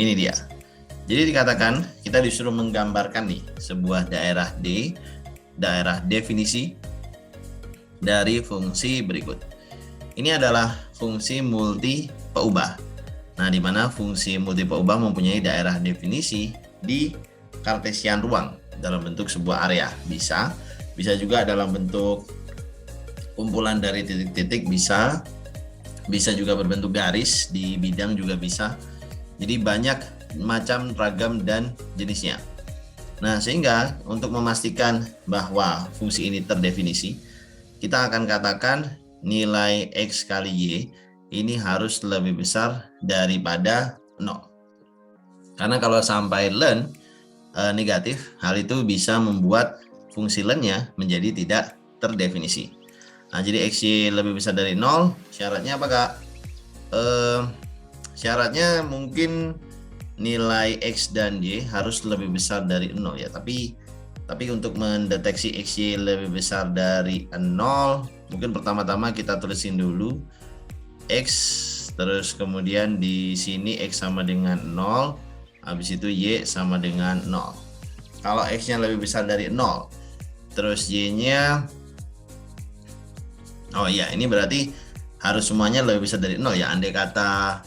Ini dia. Jadi dikatakan kita disuruh menggambarkan nih sebuah daerah D, daerah definisi dari fungsi berikut. Ini adalah fungsi multi peubah. Nah, di mana fungsi multi peubah mempunyai daerah definisi di kartesian ruang dalam bentuk sebuah area. Bisa juga dalam bentuk kumpulan dari titik-titik, bisa juga berbentuk garis di bidang juga bisa. Jadi banyak macam, ragam, dan jenisnya. Nah, sehingga untuk memastikan bahwa fungsi ini terdefinisi, kita akan katakan nilai X kali Y ini harus lebih besar daripada 0. Karena kalau sampai len negatif, hal itu bisa membuat fungsi len-nya menjadi tidak terdefinisi. Nah, jadi XY lebih besar dari 0, syaratnya apa, Kak? Syaratnya mungkin nilai X dan Y harus lebih besar dari 0 ya. Tapi untuk mendeteksi XY lebih besar dari 0, mungkin pertama-tama kita tulisin dulu X, terus kemudian di sini X sama dengan 0, habis itu Y sama dengan 0. Kalau X-nya lebih besar dari 0, terus Y-nya, oh ya, ini berarti harus semuanya lebih besar dari 0 ya. Andai kata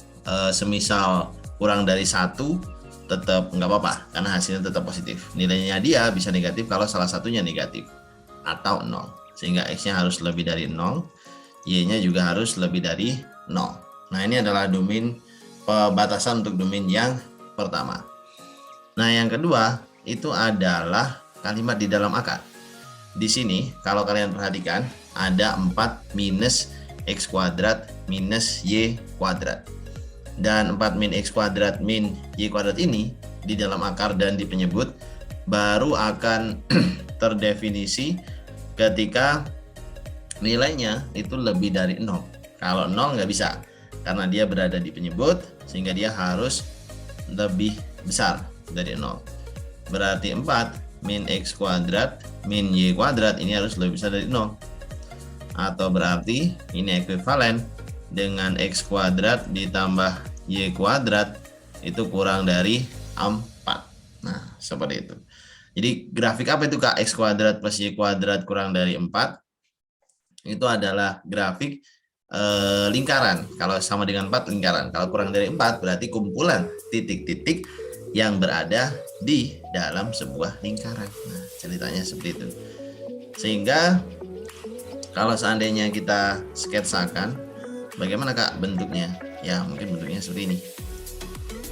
semisal kurang dari 1, tetap nggak apa-apa karena hasilnya tetap positif. Nilainya dia bisa negatif kalau salah satunya negatif atau 0. Sehingga X-nya harus lebih dari 0, Y-nya juga harus lebih dari 0. Nah, ini adalah domain pembatasan untuk domain yang pertama. Nah, yang kedua itu adalah kalimat di dalam akar. Di sini kalau kalian perhatikan ada 4 minus X kuadrat minus Y kuadrat. Dan 4 min X kuadrat min Y kuadrat ini di dalam akar dan di penyebut baru akan terdefinisi ketika nilainya itu lebih dari 0. Kalau 0 nggak bisa karena dia berada di penyebut, sehingga dia harus lebih besar dari 0. Berarti 4 min X kuadrat min Y kuadrat ini harus lebih besar dari 0. Atau berarti ini ekuivalen dengan X kuadrat ditambah Y kuadrat itu kurang dari 4. Nah, seperti itu. Jadi grafik apa itu, Kak? X kuadrat plus Y kuadrat kurang dari 4. Itu adalah grafik lingkaran. Kalau sama dengan 4, lingkaran. Kalau kurang dari 4 berarti kumpulan titik-titik yang berada di dalam sebuah lingkaran. Nah, ceritanya seperti itu. Sehingga kalau seandainya kita sketsakan bagaimana, Kak, bentuknya? Ya, mungkin bentuknya seperti ini.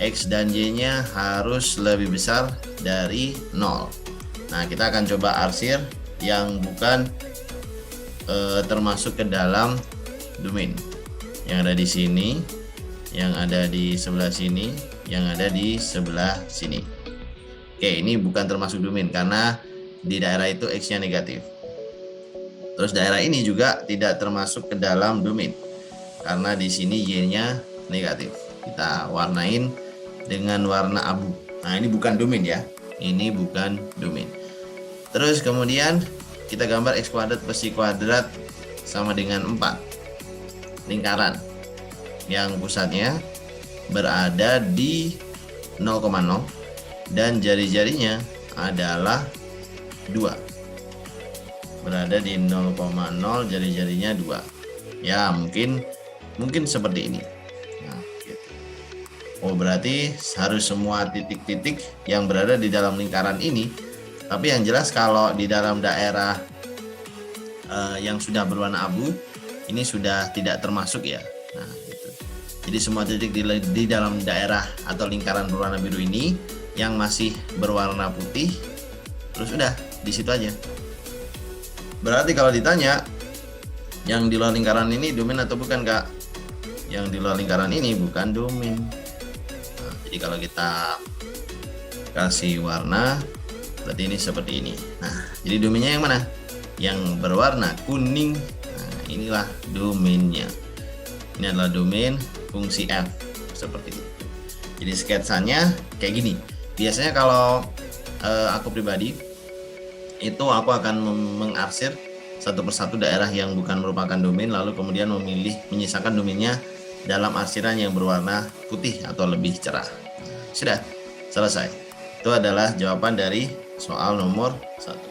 X dan Y-nya harus lebih besar dari 0. Nah, kita akan coba arsir yang bukan termasuk ke dalam domain. Yang ada di sini, yang ada di sebelah sini, yang ada di sebelah sini. Oke, ini bukan termasuk domain karena di daerah itu X-nya negatif. Terus daerah ini juga tidak termasuk ke dalam domain karena di sini Y-nya negatif. Kita warnain dengan warna abu. Nah, ini bukan domain ya. Ini bukan domain. Terus kemudian kita gambar X kuadrat plus Y kuadrat sama dengan 4. Lingkaran yang pusatnya berada di 0,0 dan jari-jarinya adalah 2. Berada di 0,0, jari-jarinya 2. Ya, mungkin seperti ini. Nah, gitu. Oh, berarti harus semua titik-titik yang berada di dalam lingkaran ini. Tapi yang jelas kalau di dalam daerah yang sudah berwarna abu, ini sudah tidak termasuk ya. Nah, gitu. Jadi semua titik di dalam daerah atau lingkaran berwarna biru ini yang masih berwarna putih, terus udah di situ aja. Berarti kalau ditanya yang di luar lingkaran ini domain atau bukan, Kak? Yang di luar lingkaran ini bukan domain. Nah, jadi kalau kita kasih warna, berarti ini seperti ini. Nah, jadi domainnya yang mana? Yang berwarna kuning. Nah, inilah domainnya. Ini adalah domain fungsi f seperti itu. Jadi sketsanya kayak gini. Biasanya kalau aku pribadi itu aku akan mengarsir satu persatu daerah yang bukan merupakan domain, lalu kemudian menyisakan domainnya dalam arsiran yang berwarna putih atau lebih cerah. Sudah selesai. Itu adalah jawaban dari soal nomor 1.